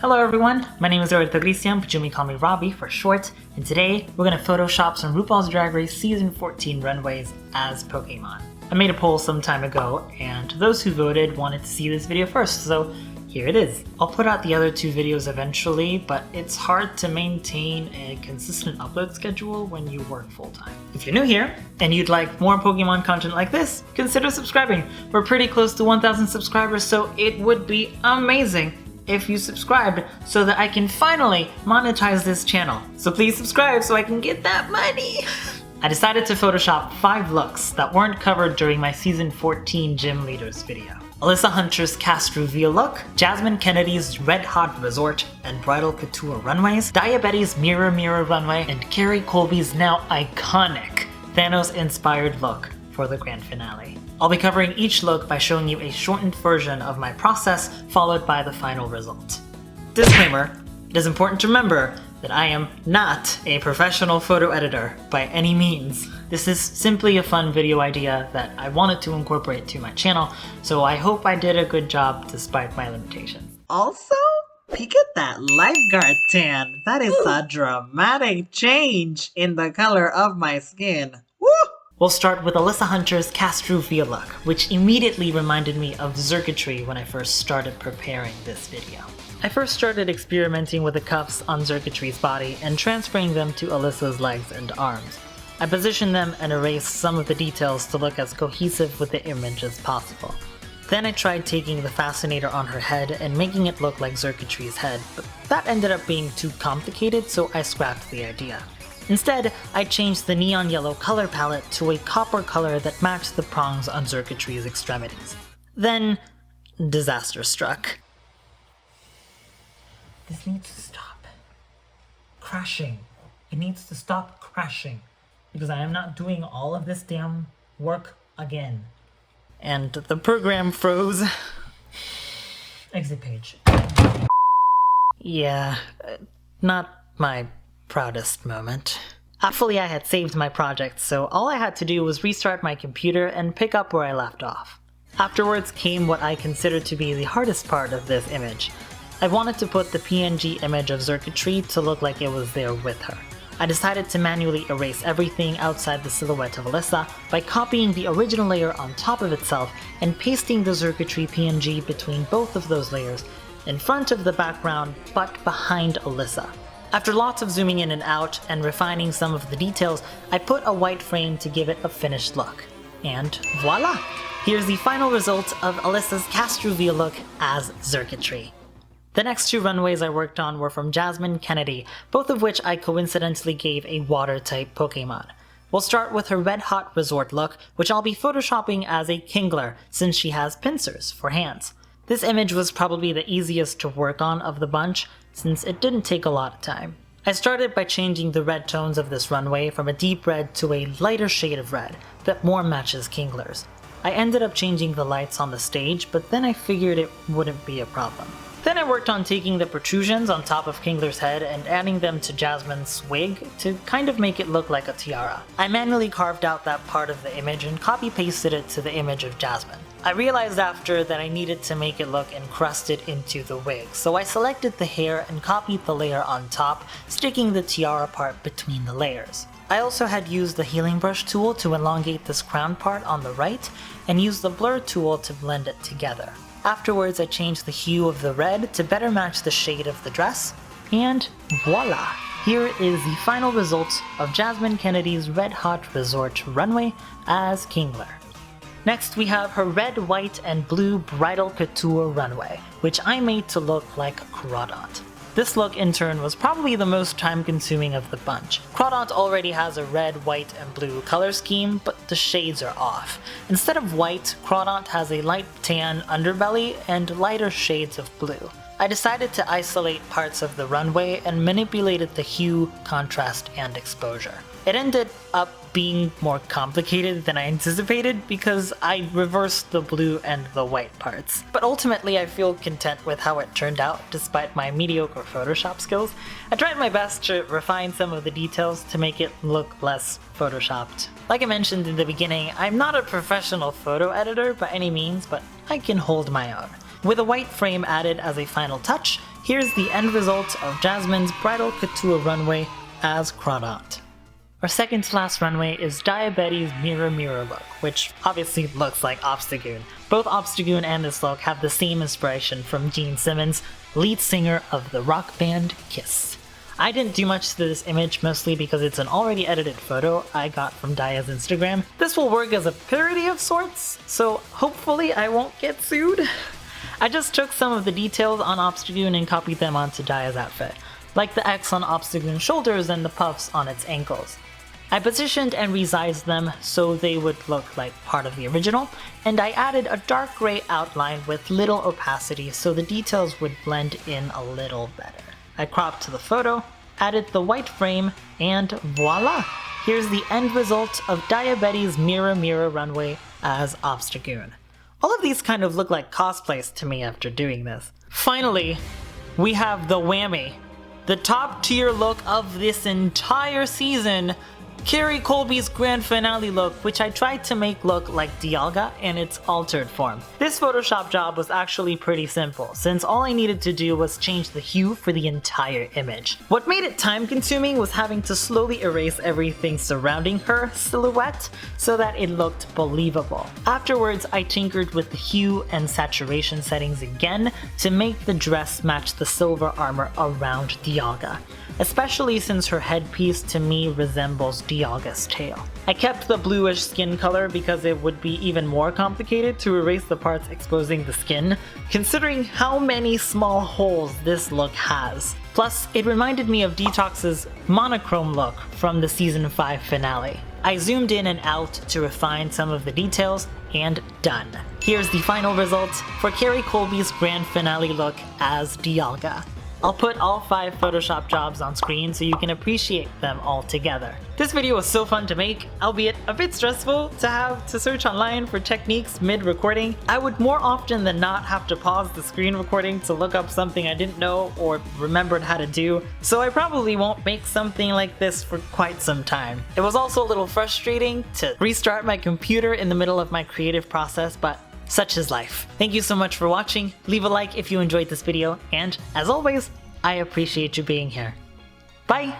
Hello everyone, my name is rbertchristian, but you may call me Robbie for short, and today we're going to Photoshop some RuPaul's Drag Race Season 14 runways as Pokémon. I made a poll some time ago, and those who voted wanted to see this video first, so here it is. I'll put out the other two videos eventually, but it's hard to maintain a consistent upload schedule when you work full-time. If you're new here, and you'd like more Pokemon content like this, consider subscribing. We're pretty close to 1,000 subscribers, so it would be amazing if you subscribed so that I can finally monetize this channel. So please subscribe so I can get that money. I decided to Photoshop 5 looks that weren't covered during my Season 14 Gym Leaders video. Alyssa Hunter's Cast RuVeal look, Jasmine Kennedie's Red Hot Resort and Bridal Couture runways, Daya Betty's Mirror Mirror runway, and Kerri Colby's now iconic Thanos-inspired look for the grand finale. I'll be covering each look by showing you a shortened version of my process, followed by the final result. Disclaimer, it is important to remember that I am not a professional photo editor by any means. This is simply a fun video idea that I wanted to incorporate to my channel, so I hope I did a good job despite my limitations. Also, peek at that lifeguard tan. That is a dramatic change in the color of my skin. Woo! We'll start with Alyssa Hunter's Cast RuVeal look, which immediately reminded me of Xurkitree when I first started preparing this video. I first started experimenting with the cuffs on Xurkitree's body and transferring them to Alyssa's legs and arms. I positioned them and erased some of the details to look as cohesive with the image as possible. Then I tried taking the fascinator on her head and making it look like Xurkitree's head, but that ended up being too complicated, so I scrapped the idea. Instead, I changed the neon yellow color palette to a copper color that matched the prongs on Xurkitree's extremities. Then, disaster struck. This needs to stop crashing. It needs to stop crashing, because I am not doing all of this damn work again. And the program froze. Exit page. Yeah, not my proudest moment. Hopefully I had saved my project, so all I had to do was restart my computer and pick up where I left off. Afterwards came what I considered to be the hardest part of this image. I wanted to put the PNG image of Xurkitree to look like it was there with her. I decided to manually erase everything outside the silhouette of Alyssa by copying the original layer on top of itself and pasting the Xurkitree PNG between both of those layers, in front of the background but behind Alyssa. After lots of zooming in and out and refining some of the details, I put a white frame to give it a finished look. And voila! Here's the final result of Alyssa's Cast RuVeal look as Xurkitree. The next two runways I worked on were from Jasmine Kennedie, both of which I coincidentally gave a water-type Pokémon. We'll start with her Red Hot Resort look, which I'll be photoshopping as a Kingler, since she has pincers for hands. This image was probably the easiest to work on of the bunch, since it didn't take a lot of time. I started by changing the red tones of this runway from a deep red to a lighter shade of red that more matches Kingler's. I ended up changing the lights on the stage, but then I figured it wouldn't be a problem. Then I worked on taking the protrusions on top of Kingler's head and adding them to Jasmine's wig to kind of make it look like a tiara. I manually carved out that part of the image and copy-pasted it to the image of Jasmine. I realized after that I needed to make it look encrusted into the wig, so I selected the hair and copied the layer on top, sticking the tiara part between the layers. I also had used the healing brush tool to elongate this crown part on the right, and used the blur tool to blend it together. Afterwards, I changed the hue of the red to better match the shade of the dress, and voila! Here is the final result of Jasmine Kennedie's Red Hot Resort runway as Kingler. Next, we have her red, white, and blue Bridal Couture runway, which I made to look like Crawdaunt. This look, in turn, was probably the most time-consuming of the bunch. Crawdaunt already has a red, white, and blue color scheme, but the shades are off. Instead of white, Crawdaunt has a light tan underbelly and lighter shades of blue. I decided to isolate parts of the runway and manipulated the hue, contrast, and exposure. It ended up being more complicated than I anticipated because I reversed the blue and the white parts. But ultimately I feel content with how it turned out despite my mediocre Photoshop skills. I tried my best to refine some of the details to make it look less photoshopped. Like I mentioned in the beginning, I'm not a professional photo editor by any means, but I can hold my own. With a white frame added as a final touch, Here's the end result of Jasmine's Bridal Couture runway as Crawdaunt. Our second to last runway is Daya Betty's Mirror Mirror look, which obviously looks like Obstagoon. Both Obstagoon and this look have the same inspiration from Gene Simmons, lead singer of the rock band Kiss. I didn't do much to this image, mostly because it's an already edited photo I got from Daya's Instagram. This will work as a parody of sorts, so hopefully I won't get sued. I just took some of the details on Obstagoon and copied them onto Daya's outfit, like the X on Obstagoon's shoulders and the puffs on its ankles. I positioned and resized them so they would look like part of the original, and I added a dark gray outline with little opacity so the details would blend in a little better. I cropped to the photo, added the white frame, and voila! Here's the end result of Daya Betty's Mirror Mirror runway as Obstagoon. All of these kind of look like cosplays to me after doing this. Finally, we have the whammy. The top tier look of this entire season, Kerri Colby's grand finale look, which I tried to make look like Dialga in its altered form. This Photoshop job was actually pretty simple, since all I needed to do was change the hue for the entire image. What made it time consuming was having to slowly erase everything surrounding her silhouette so that it looked believable. Afterwards, I tinkered with the hue and saturation settings again to make the dress match the silver armor around Dialga, especially since her headpiece to me resembles Dialga's tail. I kept the bluish skin color because it would be even more complicated to erase the parts exposing the skin, considering how many small holes this look has. Plus, it reminded me of DITTO'S monochrome look from the season 5 finale. I zoomed in and out to refine some of the details, and done. Here's the final results for Kerri Colby's grand finale look as Dialga. I'll put all 5 Photoshop jobs on screen so you can appreciate them all together. This video was so fun to make, albeit a bit stressful to have to search online for techniques mid-recording. I would more often than not have to pause the screen recording to look up something I didn't know or remembered how to do, so I probably won't make something like this for quite some time. It was also a little frustrating to restart my computer in the middle of my creative process, but such is life. Thank you so much for watching. Leave a like if you enjoyed this video, and as always, I appreciate you being here. Bye!